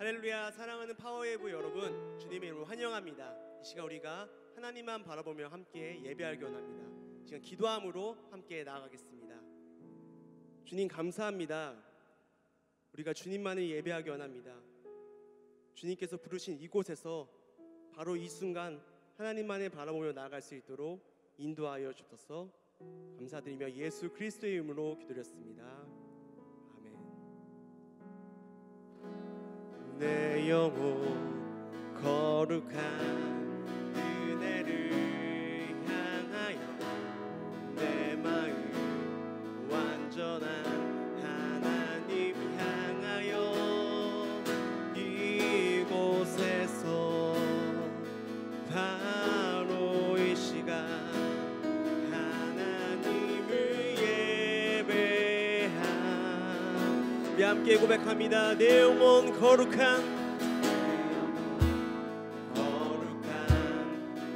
할렐루야. 사랑하는 파워웨이브 여러분, 주님의 이름으로 환영합니다. 이 시간 우리가 하나님만 바라보며 함께 예배하기 원합니다. 이 시간 기도함으로 함께 나아가겠습니다. 주님 감사합니다. 우리가 주님만을 예배하기 원합니다. 주님께서 부르신 이곳에서 바로 이 순간 하나님만을 바라보며 나아갈 수 있도록 인도하여 주셔서 감사드리며 예수 그리스도의 이름으로 기도드렸습니다. 아멘. 내 영혼 거룩한 은혜를 향하여 내 마음 완전한 하나님 향하여 이곳에서 바로 이 시간 하나님을 예배함. 우리 함께 고백합니다. 내 영혼 거룩한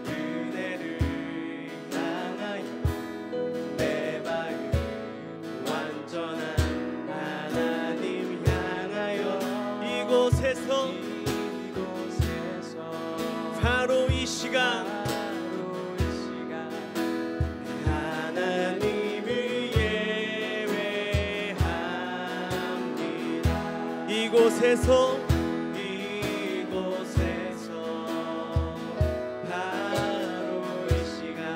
은혜를 향하여 내 마음 완전한 하나님 향하여 이곳에서 바로 이 시간 하나님을 예배합니다. 이곳에서 바로 이 시간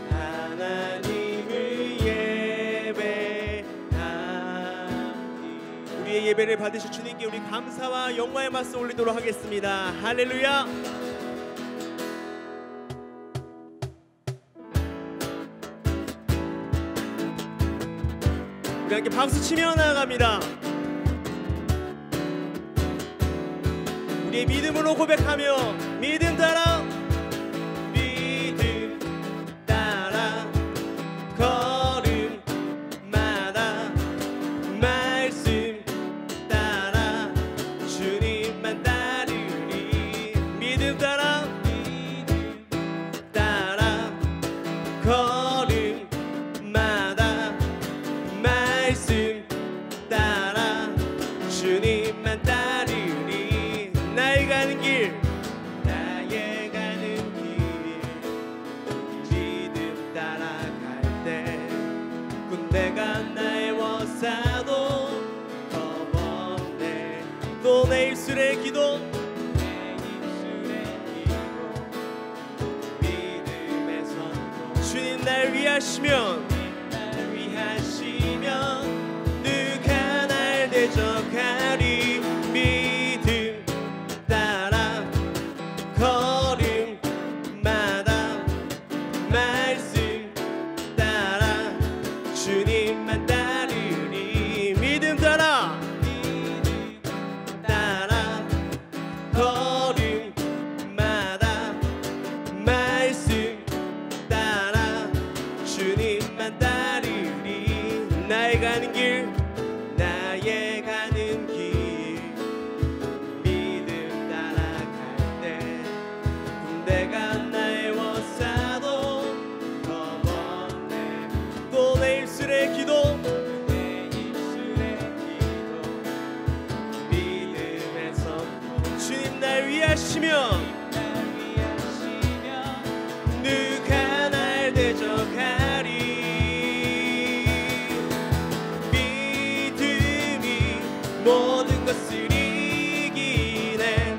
하나님을 예배합니다. 우리의 예배를 받으실 주님께 우리 감사와 영광의 말씀 올리도록 하겠습니다. 할렐루야. 우리 함께 박수 치며 나아갑니다. 우리의 믿음으로 고백하며 믿음 따라 믿음 따라 걸음마다 말씀 따라 주님만 따르리. 믿음 따라 걸음마다 말씀 따라 주님만 따르리. 나의 가는 길 믿음 따라갈 때 군대가 나의 워사도 겁없네. 또 내 입술의 기도 믿음의 선포. 주님 날 위하시면 누가 날 대적하리. 믿음 따라 걸음마다 말씀 따라 주님만 따르리. 믿음 따라 걸음마다 말씀 따라 주님만 따르리. 나의 가는 길 믿음 따라갈 때 군대가 나의 워사도 겁없네. 또 내 입술의 기도 믿음의 선포. 주님 날 위하시면 누가 날 대적하리. 모든 것을 이기네.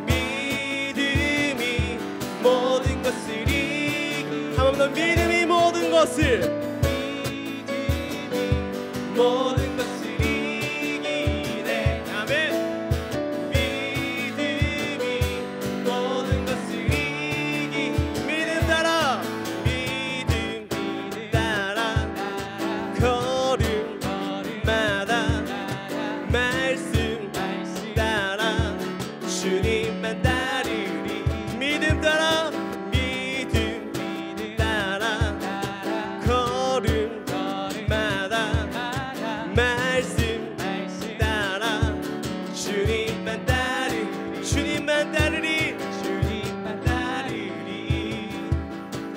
믿음이 모든 것을 이기네. 한 번 더 믿음이 모든 것을 이기네. 아멘. 믿음이 모든 것을 이기네. 믿음 따라 걸음마다 말씀 따라 주님만 따르리. 믿음 따라 걸음마다 말씀 따라 주님만 따르리. 주님만 따르리. 주님만 따르리.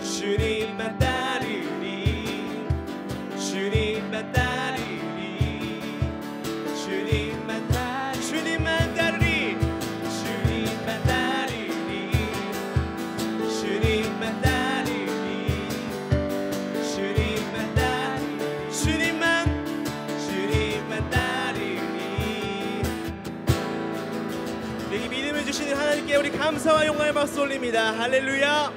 주님만 따르리. 주님만 따르리. 주님만 따르리. 감사와 영광의 박수 올립니다. 할렐루야.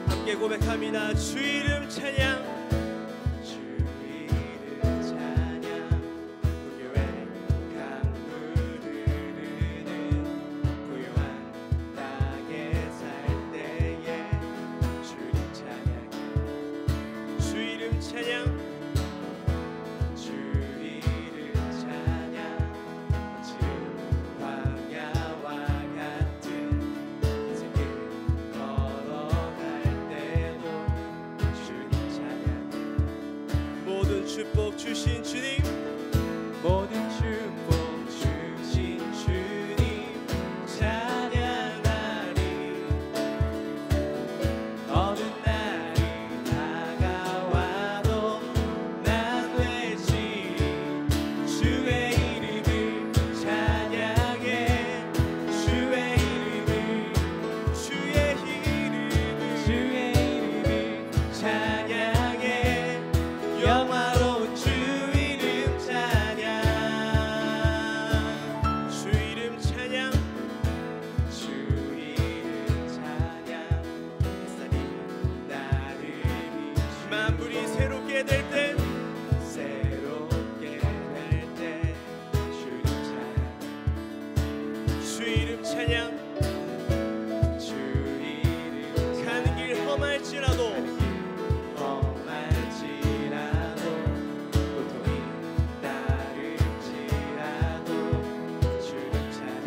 함께 고백합니다. 주 이름 찬양. 주 이름 찬양. 고요한 강물 흐르는 고요한 땅에 살 때에 주 이름 찬양. 주 이름 찬양. 주 이름 찬양. 주 광야와 같은 인생길 걸어갈 때도 주님 찬양. 모든 축복 주신 주님, 모든 축복 주신 주님 찬양하리. 어느 날이 다가와도 난 외치리. 주의 이름을 찬양해. 주의 이름을, 주의 이름을, 주의 이름을 찬양해. 영화로운 주 이름 찬양. 주 이름 찬양. 주 이름 찬양. 햇살이 나를 비추 만물이 새롭게 될 때, 새롭게 될 때 주님 찬양. 주 이름 찬양. 주 이름 가는 길 험할지라도, 험할지라도 고통이 따를지라도 주님 찬양.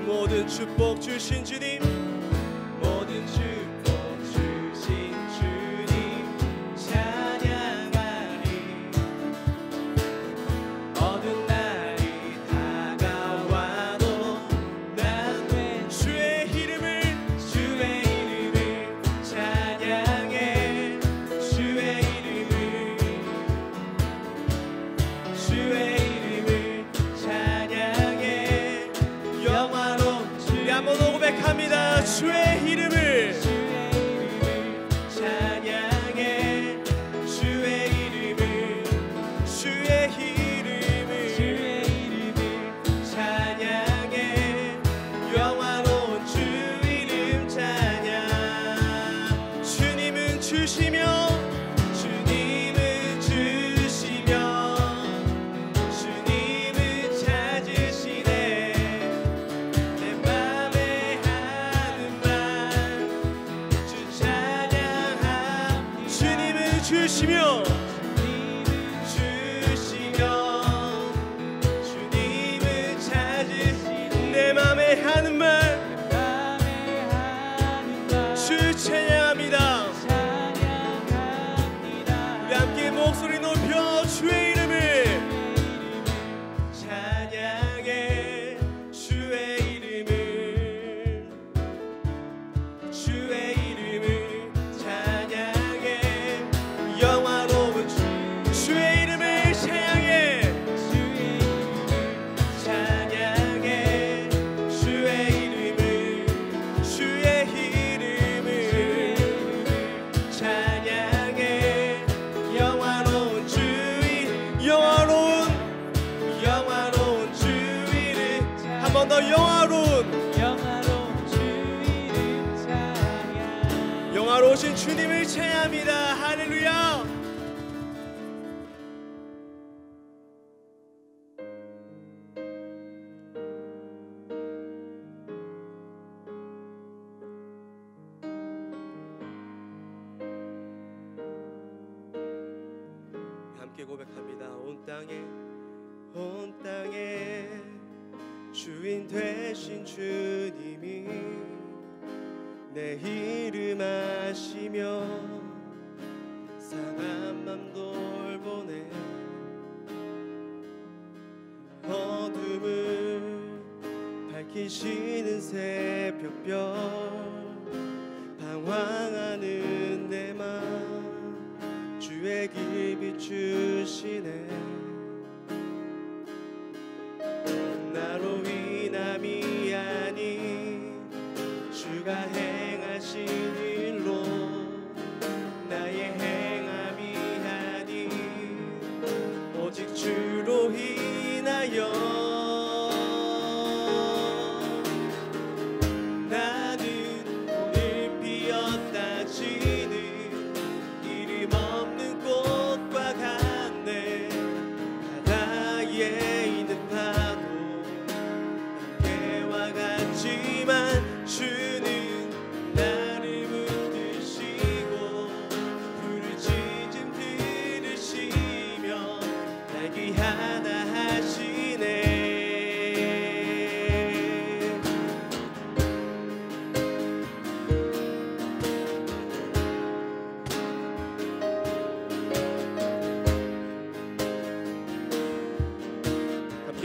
모든 축복 주신 주님, 모든 축복 주신 주님 찬양하리. 어느 날이 다가와도 난 왜 주의 이름을, 주의 이름을 찬양해. 주의 이름을, 주의 이름을 찬양해. 영화로운 주. 우리 한번 더 고백합니다. 주의 이름을, 주의 이름을 찬양해. 주의 이름을, 주의 이름을, 주의 이름을 찬양해. 영화로운 주 이름 찬양. 주님은 주시며, 주님은 주시며, 주님은 찾으시네. 내 맘에 하는 말 주 찬양함. 주님은 주시며, 주님은 주시며, 주님은 찾으시네. 내 맘에 하는 말 주 찬양합니다. 우리 함께 목소리 높여 주의 이름을 찬양해. 주의 이름을, 주의 이름을 찬양해. 영화로운 주의 이름을 찬양해. 주의 이름을 찬양해. 주의 이름을, 주의 이름을 찬양해. 영화로운 주 이름, 영화로운 주 이름. 한 번 더 영화로운 주 이름 찬양. 영화로우신 주님을 찬양합니다. 할렐루야. 함께 고백합니다. 온 땅에 주인 되신 주님이 내 이름 아시며 상한 맘 돌보네. 어둠을 밝히시는 새벽별 방황하는 내 맘 주의 길 비추시네. 나로 인함이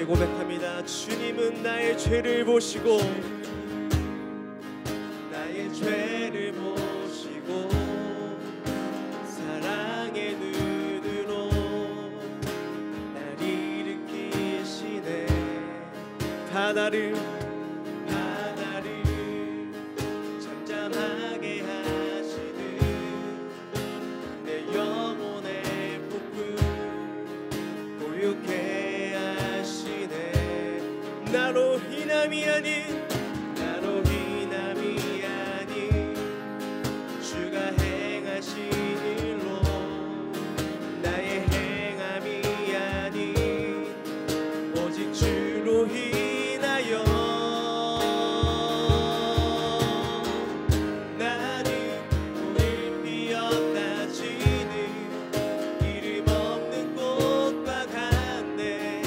고백합니다. 주님은 나의 죄를 보시고 나의 죄를 보시고 사랑의 눈으로 날 일으키시네. 바다를 잠잠하게 하시듯 내 영혼의 폭풍 고요케 나로 희남이 아닌 주가 행하신 일로 나의 행함이 아닌 오직 주로 인하여 나는 오늘 피었다 지는 이름 없는 꽃과 같네.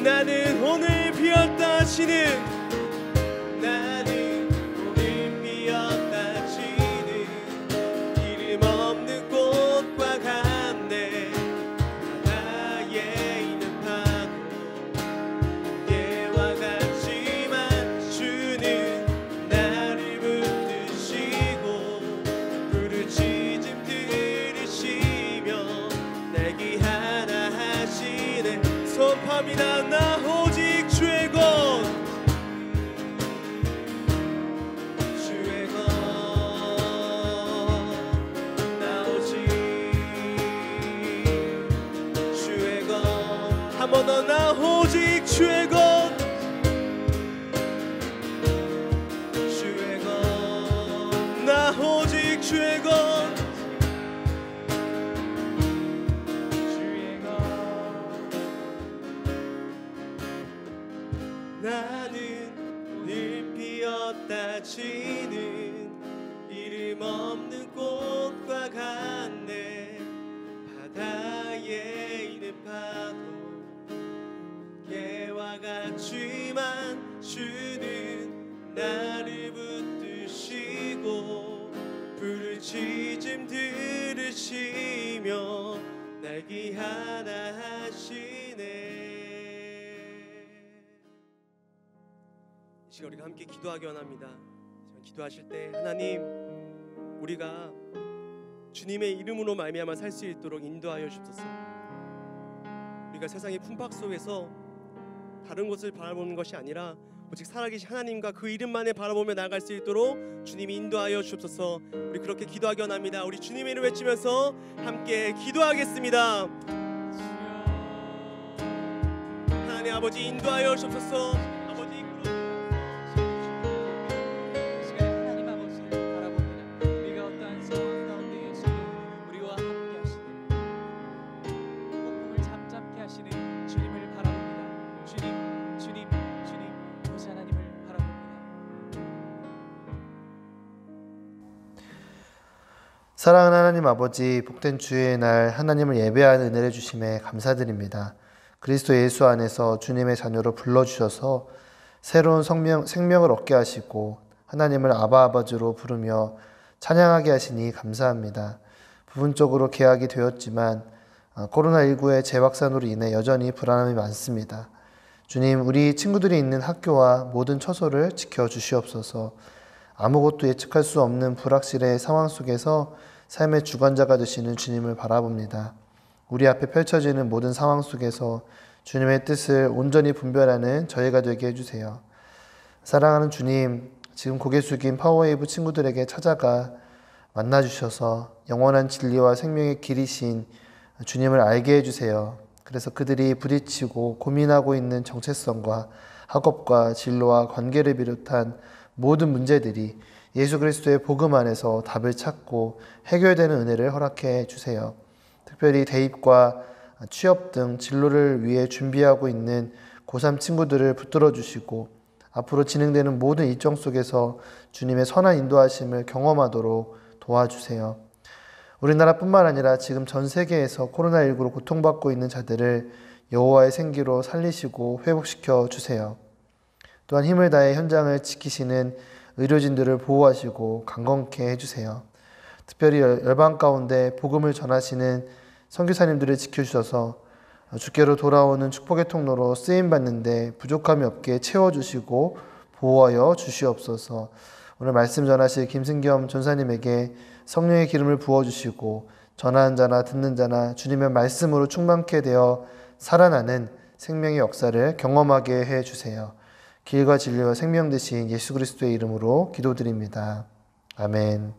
나는 오늘 피었다 지는 이름 없는 꽃과 같네. 바다에 있는 파도 깨와 같지만 주는 나를 붙드시고 부르짖음 들으시며 날 귀하다 하시네. 선포합니다. 나 오직 주의 것 나 오직 주의 것 한 번 더 나 오직 주의 것 나 오직 주의 것 나는 오늘 피었다 지는 이름 없는 꽃과 같네. 바다에 있는 파도 깨와 같지만 주는 나를 붙드시고 부르짖음 들으시며 날 귀하다 하시네. 시간 우리가 함께 기도하기 원합니다. 기도하실 때 하나님, 우리가 주님의 이름으로 말미암아 살 수 있도록 인도하여 주옵소서. 우리가 세상의 풍팍 속에서 다른 곳을 바라보는 것이 아니라 오직 살아계신 하나님과 그 이름만을 바라보며 나아갈 수 있도록 주님이 인도하여 주옵소서. 우리 그렇게 기도하기 원합니다. 우리 주님의 이름 외치면서 함께 기도하겠습니다. 하나님 아버지 인도하여 주옵소서. 사랑하는 하나님 아버지, 복된 주의 날 하나님을 예배하는 은혜를 주심에 감사드립니다. 그리스도 예수 안에서 주님의 자녀로 불러주셔서 새로운 생명을 얻게 하시고 하나님을 아버지로 부르며 찬양하게 하시니 감사합니다. 부분적으로 개학이 되었지만 코로나19의 재확산으로 인해 여전히 불안함이 많습니다. 주님, 우리 친구들이 있는 학교와 모든 처소를 지켜주시옵소서. 아무것도 예측할 수 없는 불확실의 상황 속에서 삶의 주관자가 되시는 주님을 바라봅니다. 우리 앞에 펼쳐지는 모든 상황 속에서 주님의 뜻을 온전히 분별하는 저희가 되게 해주세요. 사랑하는 주님, 지금 고개 숙인 파워웨이브 친구들에게 찾아가 만나주셔서 영원한 진리와 생명의 길이신 주님을 알게 해주세요. 그래서 그들이 부딪히고 고민하고 있는 정체성과 학업과 진로와 관계를 비롯한 모든 문제들이 예수 그리스도의 복음 안에서 답을 찾고 해결되는 은혜를 허락해 주세요. 특별히 대입과 취업 등 진로를 위해 준비하고 있는 고3 친구들을 붙들어 주시고 앞으로 진행되는 모든 일정 속에서 주님의 선한 인도하심을 경험하도록 도와주세요. 우리나라뿐만 아니라 지금 전 세계에서 코로나19로 고통받고 있는 자들을 여호와의 생기로 살리시고 회복시켜 주세요. 또한 힘을 다해 현장을 지키시는 의료진들을 보호하시고 강건케 해주세요. 특별히 열방 가운데 복음을 전하시는 선교사님들을 지켜주셔서 주께로 돌아오는 축복의 통로로 쓰임받는데 부족함이 없게 채워주시고 보호하여 주시옵소서. 오늘 말씀 전하실 김승겸 전사님에게 성령의 기름을 부어주시고 전하는 자나 듣는 자나 주님의 말씀으로 충만케 되어 살아나는 생명의 역사를 경험하게 해주세요. 길과 진리와 생명 되신 예수 그리스도의 이름으로 기도드립니다. 아멘.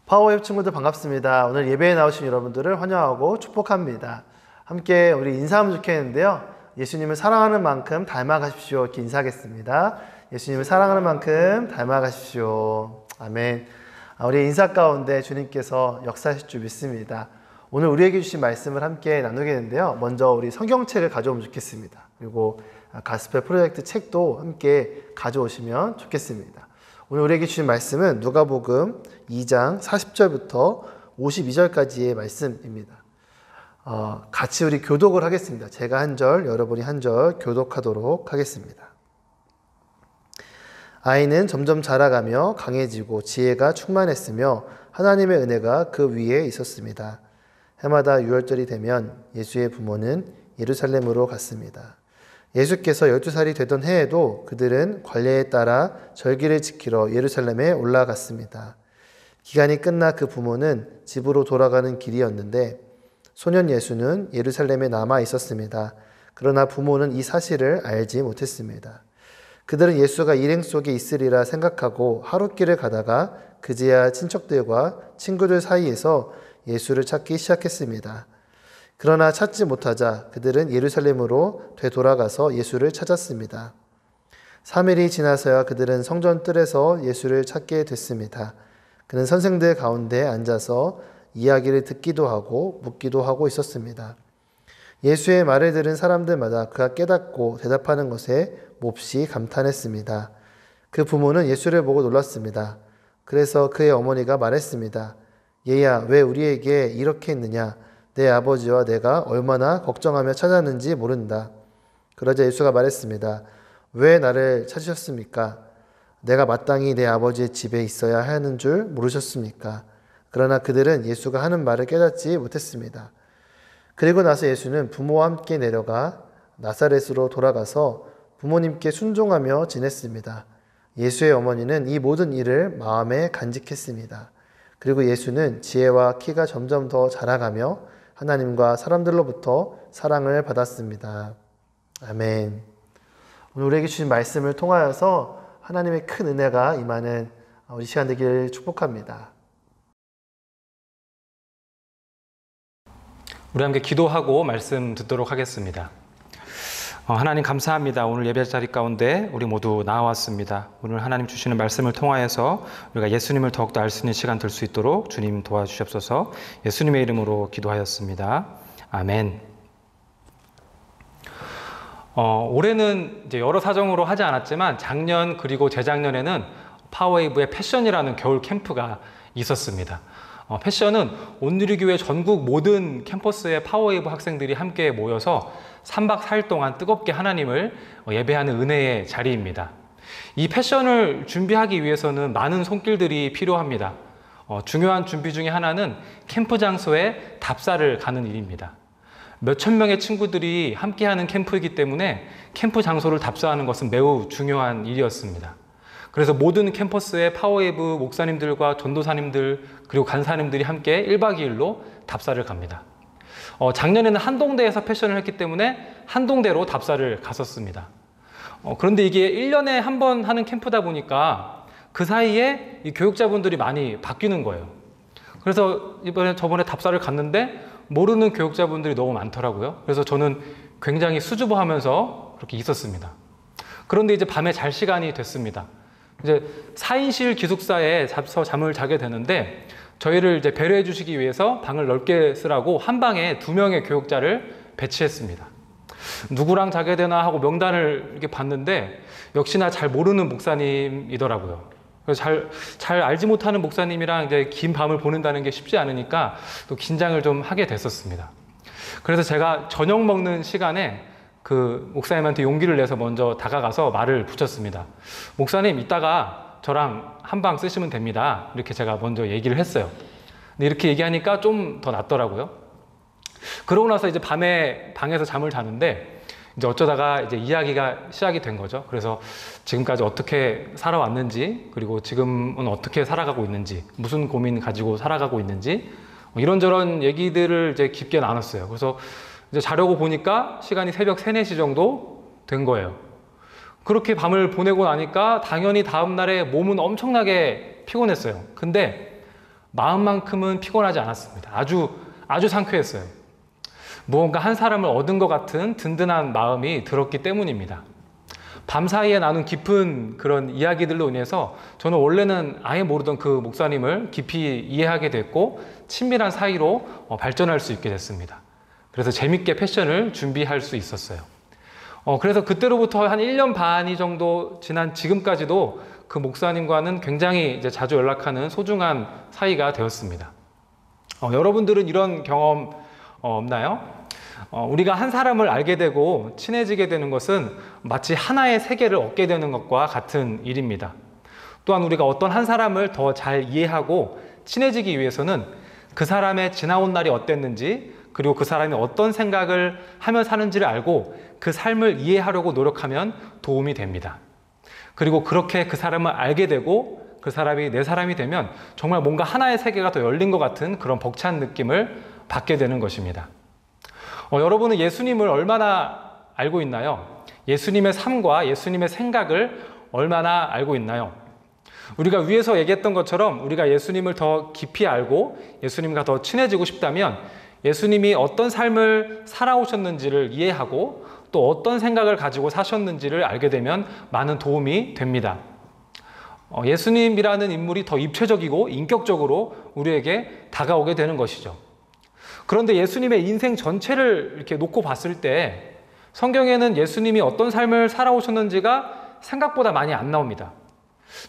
파워웨이브 친구들 반갑습니다. 오늘 예배에 나오신 여러분들을 환영하고 축복합니다. 함께 우리 인사하면 좋겠는데요. 예수님을 사랑하는 만큼 닮아가십시오. 이렇게 인사하겠습니다. 예수님을 사랑하는 만큼 닮아가십시오. 아멘. 우리 인사 가운데 주님께서 역사하실 줄 믿습니다. 오늘 우리에게 주신 말씀을 함께 나누겠는데요. 먼저 우리 성경책을 가져오면 좋겠습니다. 그리고 가스펠 프로젝트 책도 함께 가져오시면 좋겠습니다. 오늘 우리에게 주신 말씀은 누가복음 2장 40절부터 52절까지의 말씀입니다. 같이 우리 교독을 하겠습니다. 제가 한 절, 여러분이 한 절 교독하도록 하겠습니다. 아이는 점점 자라가며 강해지고 지혜가 충만했으며 하나님의 은혜가 그 위에 있었습니다. 해마다 유월절이 되면 예수의 부모는 예루살렘으로 갔습니다. 예수께서 12살이 되던 해에도 그들은 관례에 따라 절기를 지키러 예루살렘에 올라갔습니다. 기간이 끝나 그 부모는 집으로 돌아가는 길이었는데 소년 예수는 예루살렘에 남아 있었습니다. 그러나 부모는 이 사실을 알지 못했습니다. 그들은 예수가 일행 속에 있으리라 생각하고 하룻길을 가다가 그제야 친척들과 친구들 사이에서 예수를 찾기 시작했습니다. 그러나 찾지 못하자 그들은 예루살렘으로 되돌아가서 예수를 찾았습니다. 3일이 지나서야 그들은 성전 뜰에서 예수를 찾게 됐습니다. 그는 선생들 가운데 앉아서 이야기를 듣기도 하고 묻기도 하고 있었습니다. 예수의 말을 들은 사람들마다 그가 깨닫고 대답하는 것에 몹시 감탄했습니다. 그 부모는 예수를 보고 놀랐습니다. 그래서 그의 어머니가 말했습니다. 얘야, 왜 우리에게 이렇게 했느냐? 내 아버지와 내가 얼마나 걱정하며 찾았는지 모른다. 그러자 예수가 말했습니다. 왜 나를 찾으셨습니까? 내가 마땅히 내 아버지의 집에 있어야 하는 줄 모르셨습니까? 그러나 그들은 예수가 하는 말을 깨닫지 못했습니다. 그리고 나서 예수는 부모와 함께 내려가 나사렛으로 돌아가서 부모님께 순종하며 지냈습니다. 예수의 어머니는 이 모든 일을 마음에 간직했습니다. 그리고 예수는 지혜와 키가 점점 더 자라가며 하나님과 사람들로부터 사랑을 받았습니다. 아멘. 오늘 우리에게 주신 말씀을 통하여서 하나님의 큰 은혜가 임하는 우리 시간 되기를 축복합니다. 우리 함께 기도하고 말씀 듣도록 하겠습니다. 하나님 감사합니다. 오늘 예배 자리 가운데 우리 모두 나와왔습니다. 오늘 하나님 주시는 말씀을 통하여서 우리가 예수님을 더욱더 알 수 있는 시간 될 수 있도록 주님 도와주시옵소서. 예수님의 이름으로 기도하였습니다. 아멘. 올해는 이제 여러 사정으로 하지 않았지만 작년 그리고 재작년에는 파워웨이브의 패션이라는 겨울 캠프가 있었습니다. 패션은 온누리교회 전국 모든 캠퍼스의 파워웨이브 학생들이 함께 모여서 3박 4일 동안 뜨겁게 하나님을 예배하는 은혜의 자리입니다. 이 패션을 준비하기 위해서는 많은 손길들이 필요합니다. 중요한 준비 중에 하나는 캠프 장소에 답사를 가는 일입니다. 몇천 명의 친구들이 함께하는 캠프이기 때문에 캠프 장소를 답사하는 것은 매우 중요한 일이었습니다. 그래서 모든 캠퍼스의 파워웨이브 목사님들과 전도사님들 그리고 간사님들이 함께 1박 2일로 답사를 갑니다. 작년에는 한동대에서 패션을 했기 때문에 한동대로 답사를 갔었습니다. 그런데 이게 1년에 한 번 하는 캠프다 보니까 그 사이에 이 교육자분들이 많이 바뀌는 거예요. 그래서 저번에 답사를 갔는데 모르는 교육자분들이 너무 많더라고요. 그래서 저는 굉장히 수줍어하면서 그렇게 있었습니다. 그런데 이제 밤에 잘 시간이 됐습니다. 이제 4인실 기숙사에 잠을 자게 되는데 저희를 이제 배려해 주시기 위해서 방을 넓게 쓰라고 한 방에 2명의 교육자를 배치했습니다. 누구랑 자게 되나 하고 명단을 이렇게 봤는데 역시나 잘 모르는 목사님이더라고요. 그래서 잘 알지 못하는 목사님이랑 이제 긴 밤을 보낸다는 게 쉽지 않으니까 또 긴장을 좀 하게 됐었습니다. 그래서 제가 저녁 먹는 시간에 그 목사님한테 용기를 내서 먼저 다가가서 말을 붙였습니다. 목사님, 이따가 저랑 한 방 쓰시면 됩니다. 이렇게 제가 먼저 얘기를 했어요. 근데 이렇게 얘기하니까 좀 더 낫더라고요. 그러고 나서 이제 밤에 방에서 잠을 자는데 이제 어쩌다가 이제 이야기가 시작이 된 거죠. 그래서 지금까지 어떻게 살아왔는지, 그리고 지금은 어떻게 살아가고 있는지, 무슨 고민 가지고 살아가고 있는지, 이런저런 얘기들을 이제 깊게 나눴어요. 그래서 이제 자려고 보니까 시간이 새벽 3, 4시 정도 된 거예요. 그렇게 밤을 보내고 나니까 당연히 다음날에 몸은 엄청나게 피곤했어요. 근데 마음만큼은 피곤하지 않았습니다. 아주 상쾌했어요. 무언가 한 사람을 얻은 것 같은 든든한 마음이 들었기 때문입니다. 밤사이에 나눈 깊은 그런 이야기들로 인해서 저는 원래는 아예 모르던 그 목사님을 깊이 이해하게 됐고 친밀한 사이로 발전할 수 있게 됐습니다. 그래서 재밌게 패션을 준비할 수 있었어요. 그래서 그때로부터 한 1년 반이 정도 지난 지금까지도 그 목사님과는 굉장히 이제 자주 연락하는 소중한 사이가 되었습니다. 여러분들은 이런 경험 없나요? 우리가 한 사람을 알게 되고 친해지게 되는 것은 마치 하나의 세계를 얻게 되는 것과 같은 일입니다. 또한 우리가 어떤 한 사람을 더 잘 이해하고 친해지기 위해서는 그 사람의 지나온 날이 어땠는지, 그리고 그 사람이 어떤 생각을 하며 사는지를 알고 그 삶을 이해하려고 노력하면 도움이 됩니다. 그리고 그렇게 그 사람을 알게 되고 그 사람이 내 사람이 되면 정말 뭔가 하나의 세계가 더 열린 것 같은 그런 벅찬 느낌을 받게 되는 것입니다. 여러분은 예수님을 얼마나 알고 있나요? 예수님의 삶과 예수님의 생각을 얼마나 알고 있나요? 우리가 위에서 얘기했던 것처럼 우리가 예수님을 더 깊이 알고 예수님과 더 친해지고 싶다면 예수님이 어떤 삶을 살아오셨는지를 이해하고 또 어떤 생각을 가지고 사셨는지를 알게 되면 많은 도움이 됩니다. 예수님이라는 인물이 더 입체적이고 인격적으로 우리에게 다가오게 되는 것이죠. 그런데 예수님의 인생 전체를 이렇게 놓고 봤을 때 성경에는 예수님이 어떤 삶을 살아오셨는지가 생각보다 많이 안 나옵니다.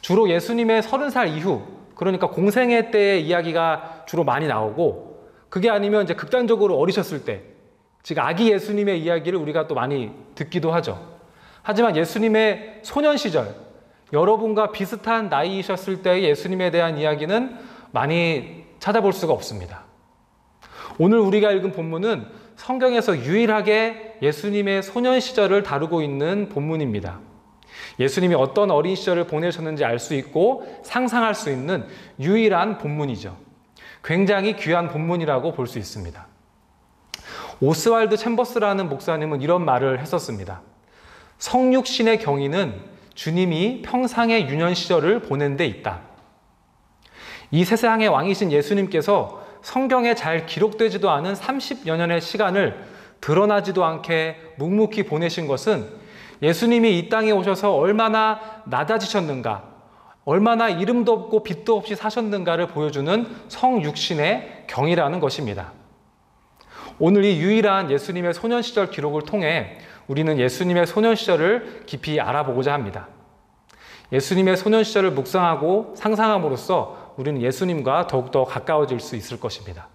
주로 예수님의 30살 이후, 그러니까 공생애 때의 이야기가 주로 많이 나오고, 그게 아니면 이제 극단적으로 어리셨을 때, 즉 아기 예수님의 이야기를 우리가 또 많이 듣기도 하죠. 하지만 예수님의 소년 시절, 여러분과 비슷한 나이이셨을 때의 예수님에 대한 이야기는 많이 찾아볼 수가 없습니다. 오늘 우리가 읽은 본문은 성경에서 유일하게 예수님의 소년 시절을 다루고 있는 본문입니다. 예수님이 어떤 어린 시절을 보내셨는지 알 수 있고 상상할 수 있는 유일한 본문이죠. 굉장히 귀한 본문이라고 볼 수 있습니다. 오스왈드 챔버스라는 목사님은 이런 말을 했었습니다. 성육신의 경위는 주님이 평상의 유년 시절을 보낸 데 있다. 이 세상의 왕이신 예수님께서 성경에 잘 기록되지도 않은 30여 년의 시간을 드러나지도 않게 묵묵히 보내신 것은 예수님이 이 땅에 오셔서 얼마나 낮아지셨는가, 얼마나 이름도 없고 빛도 없이 사셨는가를 보여주는 성육신의 경이라는 것입니다. 오늘 이 유일한 예수님의 소년 시절 기록을 통해 우리는 예수님의 소년 시절을 깊이 알아보고자 합니다. 예수님의 소년 시절을 묵상하고 상상함으로써 우리는 예수님과 더욱더 가까워질 수 있을 것입니다.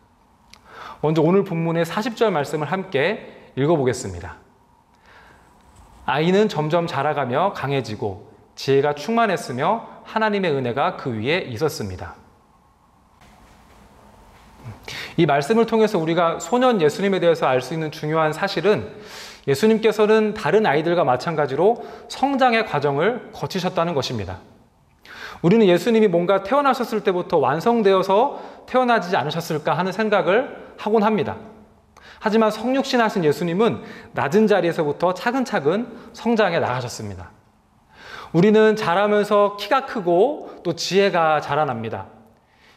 먼저 오늘 본문의 40절 말씀을 함께 읽어보겠습니다. 아이는 점점 자라가며 강해지고 지혜가 충만했으며 하나님의 은혜가 그 위에 있었습니다. 이 말씀을 통해서 우리가 소년 예수님에 대해서 알 수 있는 중요한 사실은 예수님께서는 다른 아이들과 마찬가지로 성장의 과정을 거치셨다는 것입니다. 우리는 예수님이 뭔가 태어나셨을 때부터 완성되어서 태어나지 않으셨을까 하는 생각을 하곤 합니다. 하지만 성육신하신 예수님은 낮은 자리에서부터 차근차근 성장해 나가셨습니다. 우리는 자라면서 키가 크고 또 지혜가 자라납니다.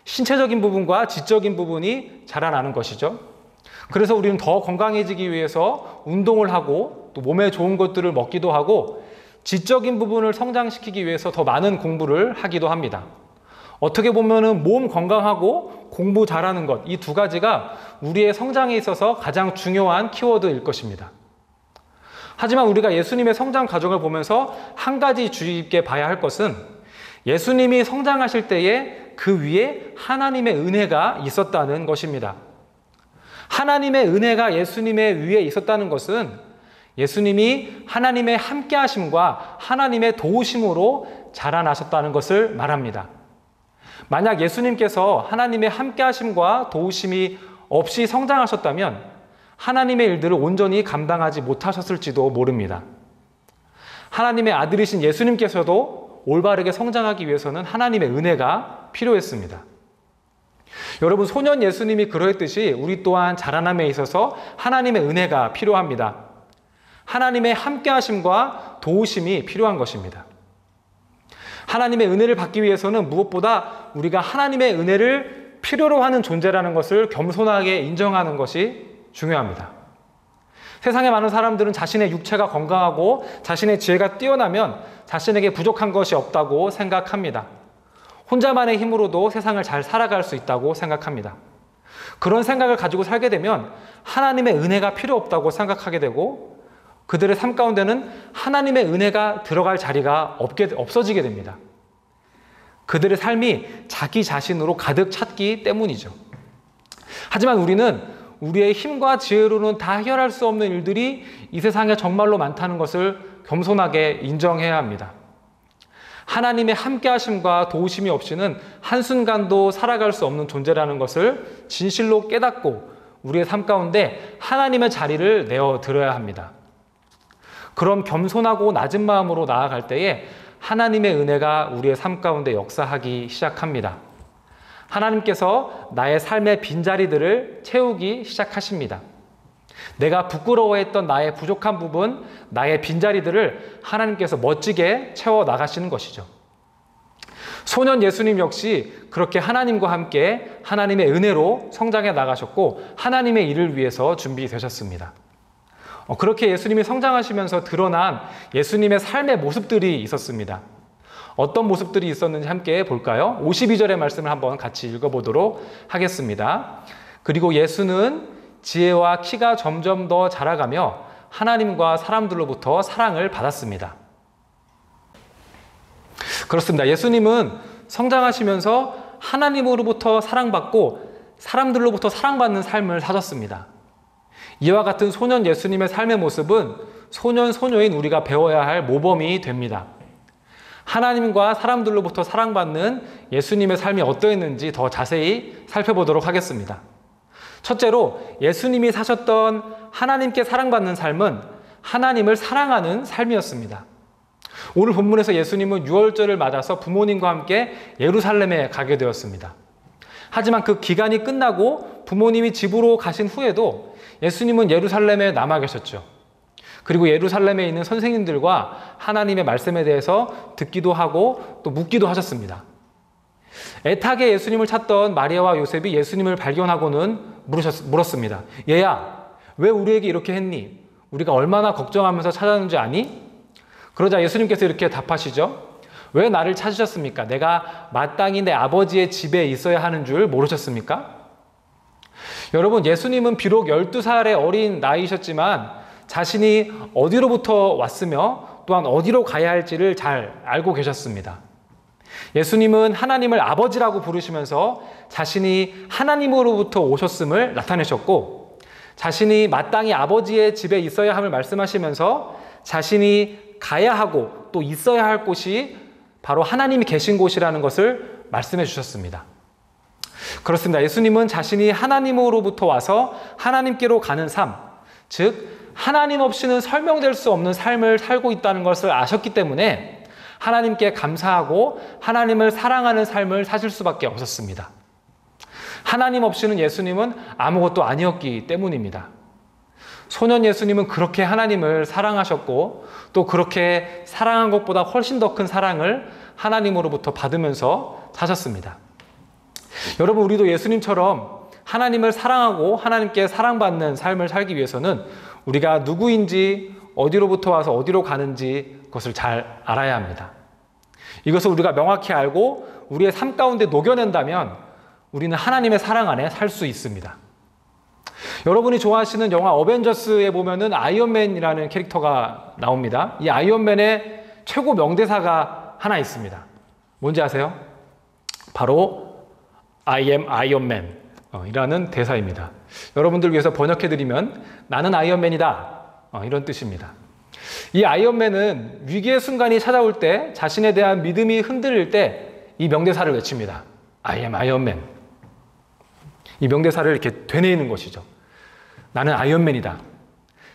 신체적인 부분과 지적인 부분이 자라나는 것이죠. 그래서 우리는 더 건강해지기 위해서 운동을 하고 또 몸에 좋은 것들을 먹기도 하고 지적인 부분을 성장시키기 위해서 더 많은 공부를 하기도 합니다. 어떻게 보면은 몸 건강하고 공부 잘하는 것, 이 두 가지가 우리의 성장에 있어서 가장 중요한 키워드일 것입니다. 하지만 우리가 예수님의 성장 과정을 보면서 한 가지 주의 깊게 봐야 할 것은 예수님이 성장하실 때에 그 위에 하나님의 은혜가 있었다는 것입니다. 하나님의 은혜가 예수님의 위에 있었다는 것은 예수님이 하나님의 함께하심과 하나님의 도우심으로 자라나셨다는 것을 말합니다. 만약 예수님께서 하나님의 함께하심과 도우심이 없이 성장하셨다면 하나님의 일들을 온전히 감당하지 못하셨을지도 모릅니다. 하나님의 아들이신 예수님께서도 올바르게 성장하기 위해서는 하나님의 은혜가 필요했습니다. 여러분, 소년 예수님이 그러했듯이 우리 또한 자라남에 있어서 하나님의 은혜가 필요합니다. 하나님의 함께하심과 도우심이 필요한 것입니다. 하나님의 은혜를 받기 위해서는 무엇보다 우리가 하나님의 은혜를 필요로 하는 존재라는 것을 겸손하게 인정하는 것이 중요합니다. 세상에 많은 사람들은 자신의 육체가 건강하고 자신의 지혜가 뛰어나면 자신에게 부족한 것이 없다고 생각합니다. 혼자만의 힘으로도 세상을 잘 살아갈 수 있다고 생각합니다. 그런 생각을 가지고 살게 되면 하나님의 은혜가 필요 없다고 생각하게 되고 그들의 삶 가운데는 하나님의 은혜가 들어갈 자리가 없어지게 됩니다. 그들의 삶이 자기 자신으로 가득 찼기 때문이죠. 하지만 우리는 우리의 힘과 지혜로는 다 해결할 수 없는 일들이 이 세상에 정말로 많다는 것을 겸손하게 인정해야 합니다. 하나님의 함께하심과 도우심이 없이는 한순간도 살아갈 수 없는 존재라는 것을 진실로 깨닫고 우리의 삶 가운데 하나님의 자리를 내어드려야 합니다. 그럼 겸손하고 낮은 마음으로 나아갈 때에 하나님의 은혜가 우리의 삶 가운데 역사하기 시작합니다. 하나님께서 나의 삶의 빈자리들을 채우기 시작하십니다. 내가 부끄러워했던 나의 부족한 부분, 나의 빈자리들을 하나님께서 멋지게 채워 나가시는 것이죠. 소년 예수님 역시 그렇게 하나님과 함께 하나님의 은혜로 성장해 나가셨고 하나님의 일을 위해서 준비되셨습니다. 그렇게 예수님이 성장하시면서 드러난 예수님의 삶의 모습들이 있었습니다. 어떤 모습들이 있었는지 함께 볼까요? 52절의 말씀을 한번 같이 읽어보도록 하겠습니다. 그리고 예수는 지혜와 키가 점점 더 자라가며 하나님과 사람들로부터 사랑을 받았습니다. 그렇습니다. 예수님은 성장하시면서 하나님으로부터 사랑받고 사람들로부터 사랑받는 삶을 사셨습니다. 이와 같은 소년 예수님의 삶의 모습은 소년, 소녀인 우리가 배워야 할 모범이 됩니다. 하나님과 사람들로부터 사랑받는 예수님의 삶이 어떠했는지 더 자세히 살펴보도록 하겠습니다. 첫째로 예수님이 사셨던 하나님께 사랑받는 삶은 하나님을 사랑하는 삶이었습니다. 오늘 본문에서 예수님은 유월절을 맞아서 부모님과 함께 예루살렘에 가게 되었습니다. 하지만 그 기간이 끝나고 부모님이 집으로 가신 후에도 예수님은 예루살렘에 남아 계셨죠. 그리고 예루살렘에 있는 선생님들과 하나님의 말씀에 대해서 듣기도 하고 또 묻기도 하셨습니다. 애타게 예수님을 찾던 마리아와 요셉이 예수님을 발견하고는 물었습니다. 얘야, 왜 우리에게 이렇게 했니? 우리가 얼마나 걱정하면서 찾았는지 아니? 그러자 예수님께서 이렇게 답하시죠. 왜 나를 찾으셨습니까? 내가 마땅히 내 아버지의 집에 있어야 하는 줄 모르셨습니까? 여러분, 예수님은 비록 12살의 어린 나이셨지만 자신이 어디로부터 왔으며 또한 어디로 가야 할지를 잘 알고 계셨습니다. 예수님은 하나님을 아버지라고 부르시면서 자신이 하나님으로부터 오셨음을 나타내셨고 자신이 마땅히 아버지의 집에 있어야 함을 말씀하시면서 자신이 가야 하고 또 있어야 할 곳이 바로 하나님이 계신 곳이라는 것을 말씀해 주셨습니다. 그렇습니다. 예수님은 자신이 하나님으로부터 와서 하나님께로 가는 삶, 즉 하나님 없이는 설명될 수 없는 삶을 살고 있다는 것을 아셨기 때문에 하나님께 감사하고 하나님을 사랑하는 삶을 사실 수밖에 없었습니다. 하나님 없이는 예수님은 아무것도 아니었기 때문입니다. 소년 예수님은 그렇게 하나님을 사랑하셨고 또 그렇게 사랑한 것보다 훨씬 더 큰 사랑을 하나님으로부터 받으면서 사셨습니다. 여러분, 우리도 예수님처럼 하나님을 사랑하고 하나님께 사랑받는 삶을 살기 위해서는 우리가 누구인지, 어디로부터 와서 어디로 가는지 그것을 잘 알아야 합니다. 이것을 우리가 명확히 알고 우리의 삶 가운데 녹여낸다면 우리는 하나님의 사랑 안에 살 수 있습니다. 여러분이 좋아하시는 영화 어벤져스에 보면은 아이언맨이라는 캐릭터가 나옵니다. 이 아이언맨의 최고 명대사가 하나 있습니다. 뭔지 아세요? 바로 I am Iron Man 이라는 대사입니다. 여러분들 위해서 번역해드리면 나는 아이언맨이다 이런 뜻입니다. 이 아이언맨은 위기의 순간이 찾아올 때 자신에 대한 믿음이 흔들릴 때 이 명대사를 외칩니다. I am Iron Man. 이 명대사를 이렇게 되뇌이는 것이죠. 나는 아이언맨이다.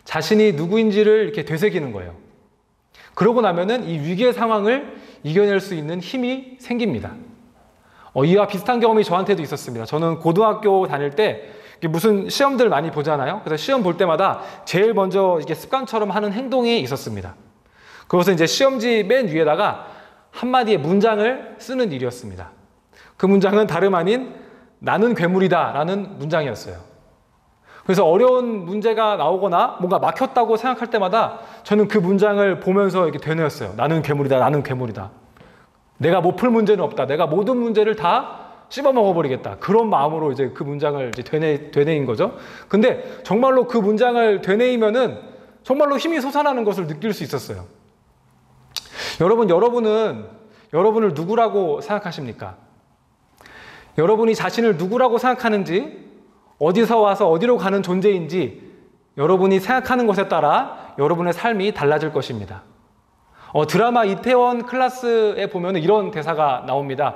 자신이 누구인지를 이렇게 되새기는 거예요. 그러고 나면은 이 위기의 상황을 이겨낼 수 있는 힘이 생깁니다. 이와 비슷한 경험이 저한테도 있었습니다. 저는 고등학교 다닐 때 무슨 시험들 많이 보잖아요. 그래서 시험 볼 때마다 제일 먼저 이게 습관처럼 하는 행동이 있었습니다. 그것은 이제 시험지 맨 위에다가 한마디의 문장을 쓰는 일이었습니다. 그 문장은 다름 아닌 나는 괴물이다 라는 문장이었어요. 그래서 어려운 문제가 나오거나 뭔가 막혔다고 생각할 때마다 저는 그 문장을 보면서 이렇게 되뇌었어요. 나는 괴물이다, 나는 괴물이다. 내가 못 풀 문제는 없다. 내가 모든 문제를 다 씹어 먹어버리겠다. 그런 마음으로 이제 그 문장을 이제 되뇌인 거죠. 근데 정말로 그 문장을 되뇌이면은 정말로 힘이 솟아나는 것을 느낄 수 있었어요. 여러분을 누구라고 생각하십니까? 여러분이 자신을 누구라고 생각하는지, 어디서 와서 어디로 가는 존재인지 여러분이 생각하는 것에 따라 여러분의 삶이 달라질 것입니다. 드라마 이태원 클라스에 보면 이런 대사가 나옵니다.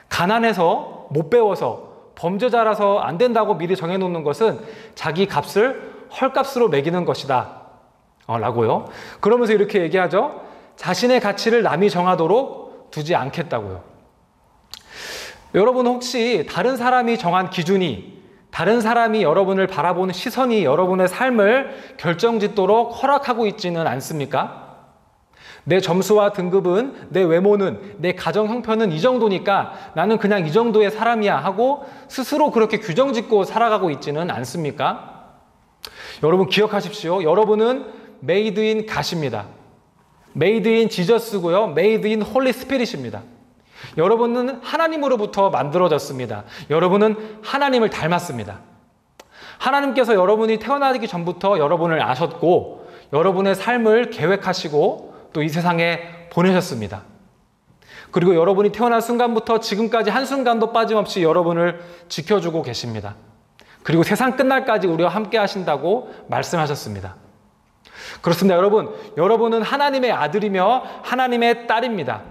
가난해서 못 배워서 범죄자라서 안 된다고 미리 정해놓는 것은 자기 값을 헐값으로 매기는 것이다 라고요. 그러면서 이렇게 얘기하죠. 자신의 가치를 남이 정하도록 두지 않겠다고요. 여러분, 혹시 다른 사람이 정한 기준이, 다른 사람이 여러분을 바라보는 시선이 여러분의 삶을 결정짓도록 허락하고 있지는 않습니까? 내 점수와 등급은, 내 외모는, 내 가정 형편은 이 정도니까 나는 그냥 이 정도의 사람이야 하고 스스로 그렇게 규정짓고 살아가고 있지는 않습니까? 여러분 기억하십시오. 여러분은 메이드 인 갓입니다. 메이드 인 지저스고요. 메이드 인 홀리 스피릿입니다. 여러분은 하나님으로부터 만들어졌습니다. 여러분은 하나님을 닮았습니다. 하나님께서 여러분이 태어나기 전부터 여러분을 아셨고 여러분의 삶을 계획하시고 또 이 세상에 보내셨습니다. 그리고 여러분이 태어난 순간부터 지금까지 한순간도 빠짐없이 여러분을 지켜주고 계십니다. 그리고 세상 끝날까지 우리와 함께 하신다고 말씀하셨습니다. 그렇습니다. 여러분은 하나님의 아들이며 하나님의 딸입니다.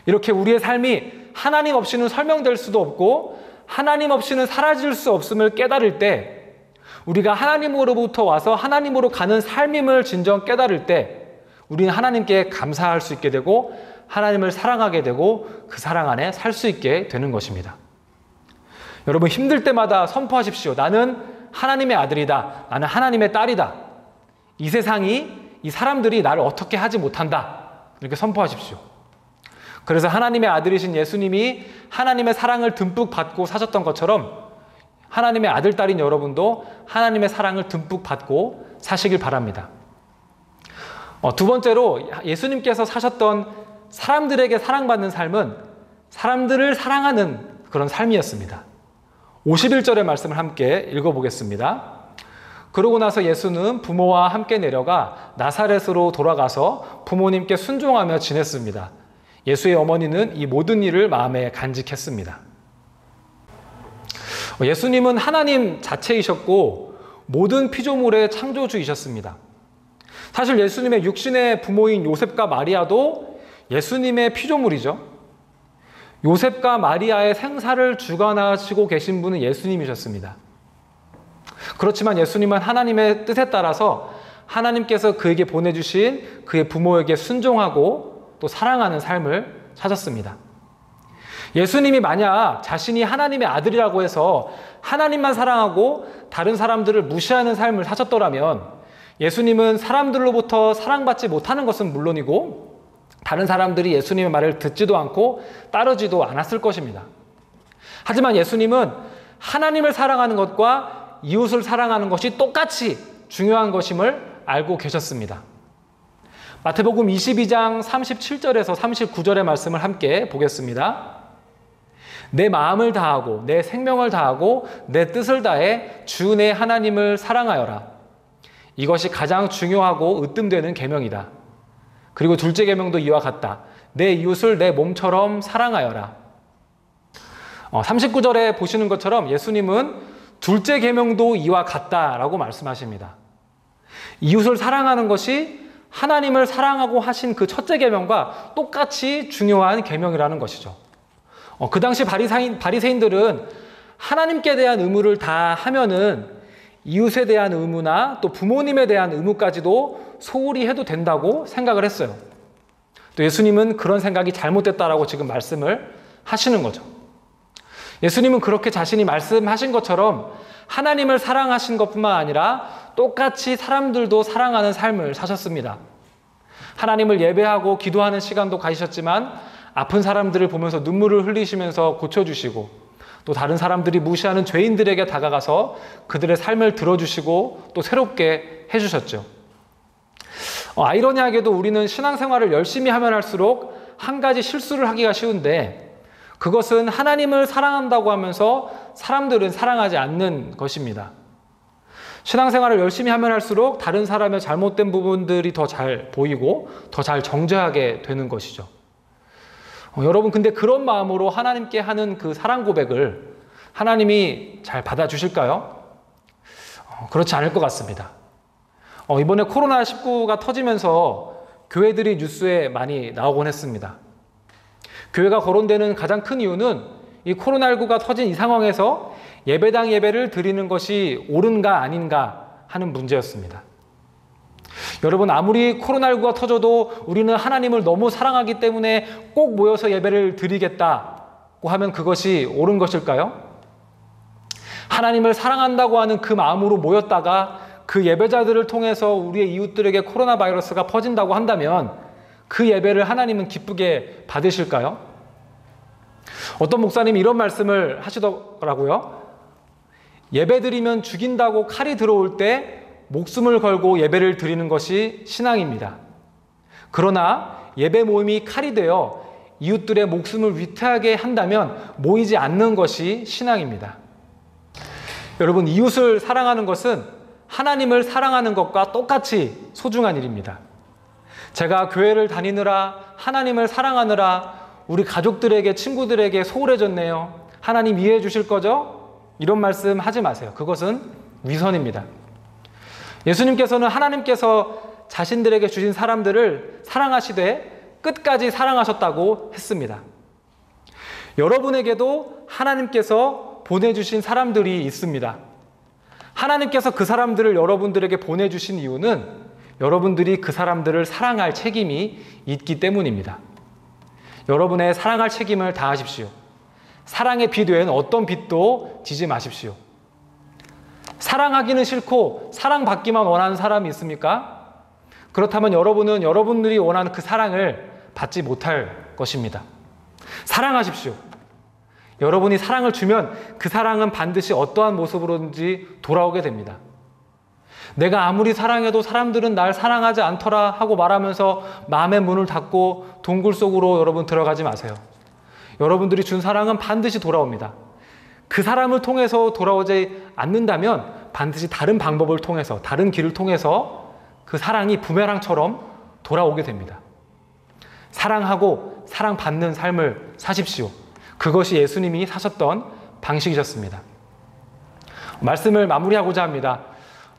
이렇게 우리의 삶이 하나님 없이는 설명될 수도 없고 하나님 없이는 사라질 수 없음을 깨달을 때, 우리가 하나님으로부터 와서 하나님으로 가는 삶임을 진정 깨달을 때 우리는 하나님께 감사할 수 있게 되고 하나님을 사랑하게 되고 그 사랑 안에 살 수 있게 되는 것입니다. 여러분, 힘들 때마다 선포하십시오. 나는 하나님의 아들이다. 나는 하나님의 딸이다. 이 세상이, 이 사람들이 나를 어떻게 하지 못한다. 이렇게 선포하십시오. 그래서 하나님의 아들이신 예수님이 하나님의 사랑을 듬뿍 받고 사셨던 것처럼 하나님의 아들, 딸인 여러분도 하나님의 사랑을 듬뿍 받고 사시길 바랍니다. 두 번째로, 예수님께서 사셨던 사람들에게 사랑받는 삶은 사람들을 사랑하는 그런 삶이었습니다. 51절의 말씀을 함께 읽어보겠습니다. 그러고 나서 예수는 부모와 함께 내려가 나사렛으로 돌아가서 부모님께 순종하며 지냈습니다. 예수의 어머니는 이 모든 일을 마음에 간직했습니다. 예수님은 하나님 자체이셨고 모든 피조물의 창조주이셨습니다. 사실 예수님의 육신의 부모인 요셉과 마리아도 예수님의 피조물이죠. 요셉과 마리아의 생사를 주관하시고 계신 분은 예수님이셨습니다. 그렇지만 예수님은 하나님의 뜻에 따라서 하나님께서 그에게 보내주신 그의 부모에게 순종하고 또 사랑하는 삶을 사셨습니다. 예수님이 만약 자신이 하나님의 아들이라고 해서 하나님만 사랑하고 다른 사람들을 무시하는 삶을 사셨더라면 예수님은 사람들로부터 사랑받지 못하는 것은 물론이고 다른 사람들이 예수님의 말을 듣지도 않고 따르지도 않았을 것입니다. 하지만 예수님은 하나님을 사랑하는 것과 이웃을 사랑하는 것이 똑같이 중요한 것임을 알고 계셨습니다. 마태복음 22장 37절에서 39절의 말씀을 함께 보겠습니다. 내 마음을 다하고 내 생명을 다하고 내 뜻을 다해 주 내 하나님을 사랑하여라. 이것이 가장 중요하고 으뜸되는 계명이다. 그리고 둘째 계명도 이와 같다. 내 이웃을 내 몸처럼 사랑하여라. 39절에 보시는 것처럼 예수님은 둘째 계명도 이와 같다라고 말씀하십니다. 이웃을 사랑하는 것이 하나님을 사랑하고 하신 그 첫째 계명과 똑같이 중요한 계명이라는 것이죠. 그 당시 바리새인들은 하나님께 대한 의무를 다 하면은 이웃에 대한 의무나 또 부모님에 대한 의무까지도 소홀히 해도 된다고 생각을 했어요. 또 예수님은 그런 생각이 잘못됐다라고 지금 말씀을 하시는 거죠. 예수님은 그렇게 자신이 말씀하신 것처럼 하나님을 사랑하신 것뿐만 아니라 똑같이 사람들도 사랑하는 삶을 사셨습니다. 하나님을 예배하고 기도하는 시간도 가지셨지만 아픈 사람들을 보면서 눈물을 흘리시면서 고쳐주시고 또 다른 사람들이 무시하는 죄인들에게 다가가서 그들의 삶을 들어주시고 또 새롭게 해주셨죠. 아이러니하게도 우리는 신앙생활을 열심히 하면 할수록 한 가지 실수를 하기가 쉬운데 그것은 하나님을 사랑한다고 하면서 사람들은 사랑하지 않는 것입니다. 신앙생활을 열심히 하면 할수록 다른 사람의 잘못된 부분들이 더 잘 보이고 더 잘 정죄하게 되는 것이죠. 여러분, 근데 그런 마음으로 하나님께 하는 그 사랑 고백을 하나님이 잘 받아주실까요? 그렇지 않을 것 같습니다. 이번에 코로나19가 터지면서 교회들이 뉴스에 많이 나오곤 했습니다. 교회가 거론되는 가장 큰 이유는 이 코로나19가 터진 이 상황에서 예배당 예배를 드리는 것이 옳은가 아닌가 하는 문제였습니다. 여러분, 아무리 코로나19가 터져도 우리는 하나님을 너무 사랑하기 때문에 꼭 모여서 예배를 드리겠다고 하면 그것이 옳은 것일까요? 하나님을 사랑한다고 하는 그 마음으로 모였다가 그 예배자들을 통해서 우리의 이웃들에게 코로나 바이러스가 퍼진다고 한다면 그 예배를 하나님은 기쁘게 받으실까요? 어떤 목사님이 이런 말씀을 하시더라고요. 예배드리면 죽인다고 칼이 들어올 때 목숨을 걸고 예배를 드리는 것이 신앙입니다. 그러나 예배 모임이 칼이 되어 이웃들의 목숨을 위태하게 한다면 모이지 않는 것이 신앙입니다. 여러분, 이웃을 사랑하는 것은 하나님을 사랑하는 것과 똑같이 소중한 일입니다. 제가 교회를 다니느라 하나님을 사랑하느라 우리 가족들에게 친구들에게 소홀해졌네요. 하나님 이해해 주실 거죠? 이런 말씀 하지 마세요. 그것은 위선입니다. 예수님께서는 하나님께서 자신들에게 주신 사람들을 사랑하시되 끝까지 사랑하셨다고 했습니다. 여러분에게도 하나님께서 보내주신 사람들이 있습니다. 하나님께서 그 사람들을 여러분들에게 보내주신 이유는 여러분들이 그 사람들을 사랑할 책임이 있기 때문입니다. 여러분의 사랑할 책임을 다하십시오. 사랑의 빛 외에는 어떤 빛도 지지 마십시오. 사랑하기는 싫고 사랑받기만 원하는 사람이 있습니까? 그렇다면 여러분은 여러분들이 원하는 그 사랑을 받지 못할 것입니다. 사랑하십시오. 여러분이 사랑을 주면 그 사랑은 반드시 어떠한 모습으로든지 돌아오게 됩니다. 내가 아무리 사랑해도 사람들은 날 사랑하지 않더라 하고 말하면서 마음의 문을 닫고 동굴 속으로 여러분 들어가지 마세요. 여러분들이 준 사랑은 반드시 돌아옵니다. 그 사람을 통해서 돌아오지 않는다면 반드시 다른 방법을 통해서, 다른 길을 통해서 그 사랑이 부메랑처럼 돌아오게 됩니다. 사랑하고 사랑받는 삶을 사십시오. 그것이 예수님이 사셨던 방식이셨습니다. 말씀을 마무리하고자 합니다.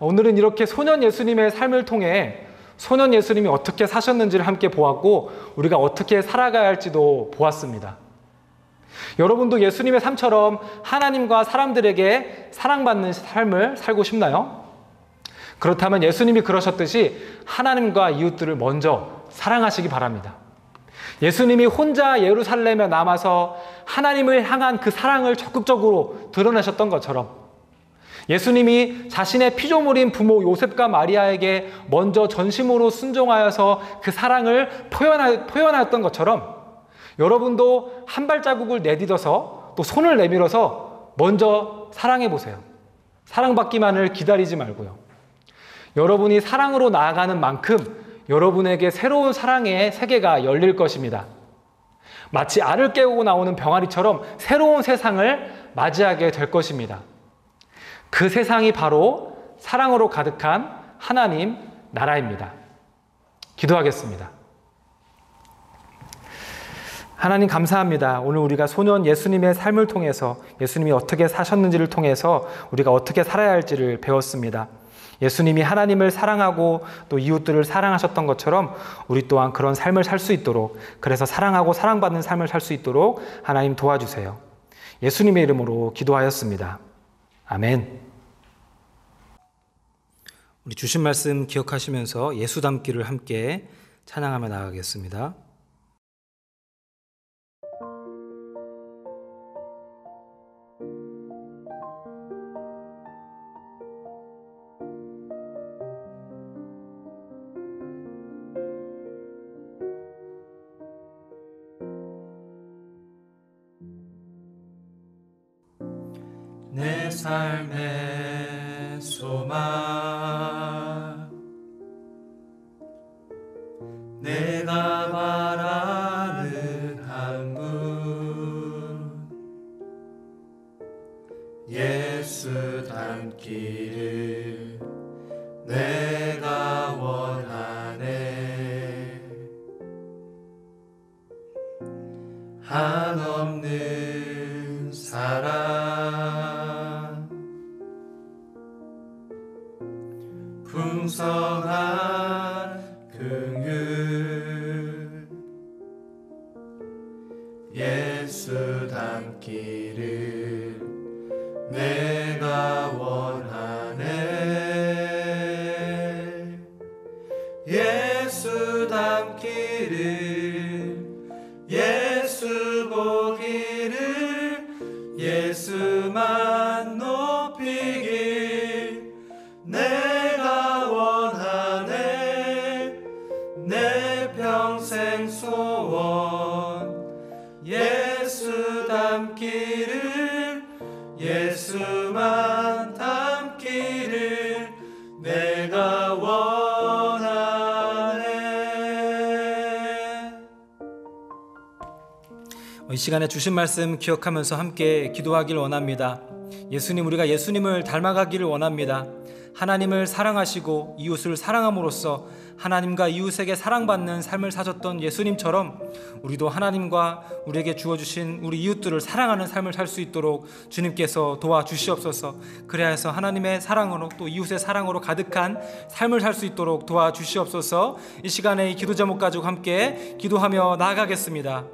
오늘은 이렇게 소년 예수님의 삶을 통해 소년 예수님이 어떻게 사셨는지를 함께 보았고 우리가 어떻게 살아가야 할지도 보았습니다. 여러분도 예수님의 삶처럼 하나님과 사람들에게 사랑받는 삶을 살고 싶나요? 그렇다면 예수님이 그러셨듯이 하나님과 이웃들을 먼저 사랑하시기 바랍니다. 예수님이 혼자 예루살렘에 남아서 하나님을 향한 그 사랑을 적극적으로 드러내셨던 것처럼 예수님이 자신의 피조물인 부모 요셉과 마리아에게 먼저 전심으로 순종하여서 그 사랑을 표현하였던 것처럼 여러분도 한 발자국을 내딛어서 또 손을 내밀어서 먼저 사랑해 보세요. 사랑받기만을 기다리지 말고요. 여러분이 사랑으로 나아가는 만큼 여러분에게 새로운 사랑의 세계가 열릴 것입니다. 마치 알을 깨우고 나오는 병아리처럼 새로운 세상을 맞이하게 될 것입니다. 그 세상이 바로 사랑으로 가득한 하나님 나라입니다. 기도하겠습니다. 하나님 감사합니다. 오늘 우리가 소년 예수님의 삶을 통해서 예수님이 어떻게 사셨는지를 통해서 우리가 어떻게 살아야 할지를 배웠습니다. 예수님이 하나님을 사랑하고 또 이웃들을 사랑하셨던 것처럼 우리 또한 그런 삶을 살 수 있도록, 그래서 사랑하고 사랑받는 삶을 살 수 있도록 하나님 도와주세요. 예수님의 이름으로 기도하였습니다. 아멘. 우리 주신 말씀 기억하시면서 예수 닮기를 함께 찬양하며 나아가겠습니다. 내 삶의 소망, 내가 바라는 한 분, 예수 닮기를 내가 원하네. 한없는 사랑, 풍성한 긍휼, 예수 닮기를 내가 원하네. 예수 닮기를, 예수 보기를, 예수만 높이길 내가 원하네. 내 평생 소원, 예수 닮기를, 예수만 닮기를 내가 원하네. 이 시간에 주신 말씀 기억하면서 함께 기도하길 원합니다. 예수님, 우리가 예수님을 닮아가기를 원합니다. 하나님을 사랑하시고 이웃을 사랑함으로써 하나님과 이웃에게 사랑받는 삶을 사셨던 예수님처럼 우리도 하나님과 우리에게 주어주신 우리 이웃들을 사랑하는 삶을 살 수 있도록 주님께서 도와주시옵소서. 그래야 해서 하나님의 사랑으로 또 이웃의 사랑으로 가득한 삶을 살 수 있도록 도와주시옵소서. 이 시간에 이 기도 제목 가지고 함께 기도하며 나아가겠습니다.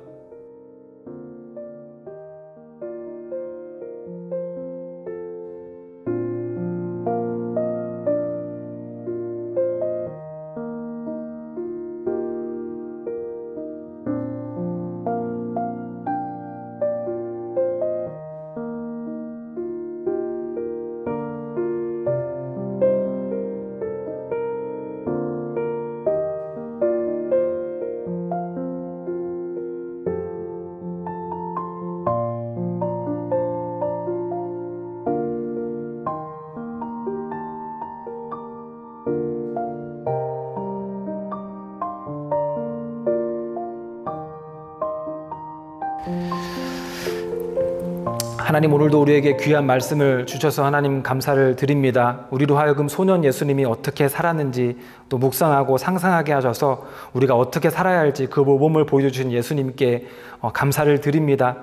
하나님, 오늘도 우리에게 귀한 말씀을 주셔서 하나님 감사를 드립니다. 우리로 하여금 소년 예수님이 어떻게 살았는지 또 묵상하고 상상하게 하셔서 우리가 어떻게 살아야 할지 그 모범을 보여주신 예수님께 감사를 드립니다.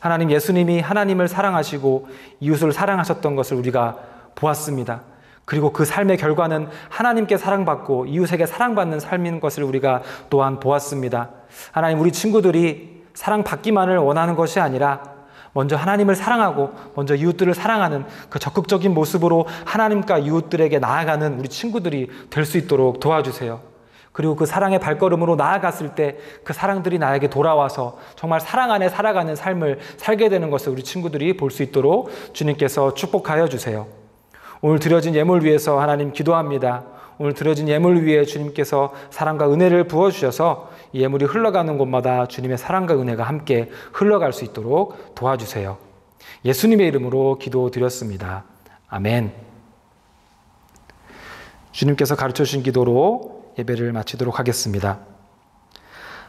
하나님, 예수님이 하나님을 사랑하시고 이웃을 사랑하셨던 것을 우리가 보았습니다. 그리고 그 삶의 결과는 하나님께 사랑받고 이웃에게 사랑받는 삶인 것을 우리가 또한 보았습니다. 하나님, 우리 친구들이 사랑받기만을 원하는 것이 아니라 먼저 하나님을 사랑하고 먼저 이웃들을 사랑하는 그 적극적인 모습으로 하나님과 이웃들에게 나아가는 우리 친구들이 될 수 있도록 도와주세요. 그리고 그 사랑의 발걸음으로 나아갔을 때 그 사랑들이 나에게 돌아와서 정말 사랑 안에 살아가는 삶을 살게 되는 것을 우리 친구들이 볼 수 있도록 주님께서 축복하여 주세요. 오늘 드려진 예물 위해서 하나님 기도합니다. 오늘 드려진 예물 위에 주님께서 사랑과 은혜를 부어주셔서 이 예물이 흘러가는 곳마다 주님의 사랑과 은혜가 함께 흘러갈 수 있도록 도와주세요. 예수님의 이름으로 기도드렸습니다. 아멘. 주님께서 가르쳐 주신 기도로 예배를 마치도록 하겠습니다.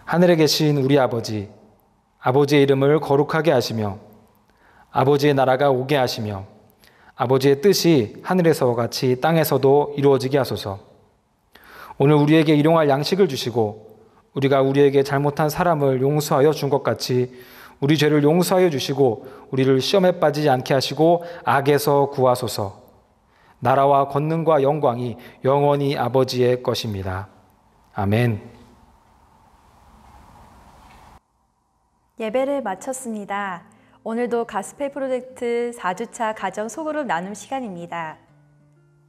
하늘에 계신 우리 아버지, 아버지의 이름을 거룩하게 하시며 아버지의 나라가 오게 하시며 아버지의 뜻이 하늘에서와 같이 땅에서도 이루어지게 하소서. 오늘 우리에게 일용할 양식을 주시고 우리가 우리에게 잘못한 사람을 용서하여 준 것 같이 우리 죄를 용서하여 주시고 우리를 시험에 빠지지 않게 하시고 악에서 구하소서. 나라와 권능과 영광이 영원히 아버지의 것입니다. 아멘. 예배를 마쳤습니다. 오늘도 가스펠 프로젝트 4주차 가정 소그룹 나눔 시간입니다.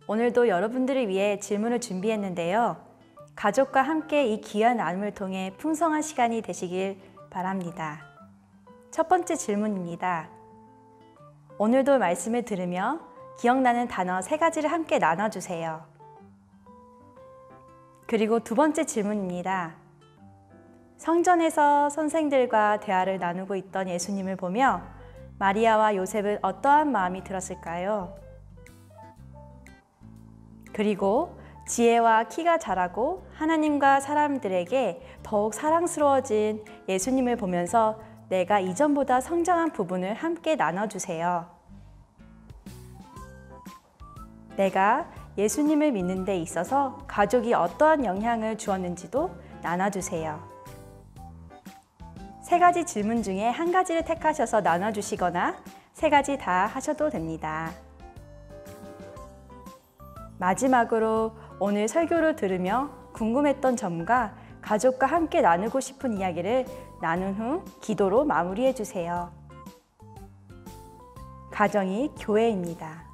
오늘도 여러분들을 위해 질문을 준비했는데요. 가족과 함께 이 귀한 나눔을 통해 풍성한 시간이 되시길 바랍니다. 첫 번째 질문입니다. 오늘도 말씀을 들으며 기억나는 단어 3가지를 함께 나눠주세요. 그리고 두 번째 질문입니다. 성전에서 선생들과 대화를 나누고 있던 예수님을 보며 마리아와 요셉은 어떠한 마음이 들었을까요? 그리고 지혜와 키가 자라고 하나님과 사람들에게 더욱 사랑스러워진 예수님을 보면서 내가 이전보다 성장한 부분을 함께 나눠주세요. 내가 예수님을 믿는 데 있어서 가족이 어떠한 영향을 주었는지도 나눠주세요. 3가지 질문 중에 한 가지를 택하셔서 나눠주시거나 3가지 다 하셔도 됩니다. 마지막으로 오늘 설교를 들으며 궁금했던 점과 가족과 함께 나누고 싶은 이야기를 나눈 후 기도로 마무리해 주세요. 가정이 교회입니다.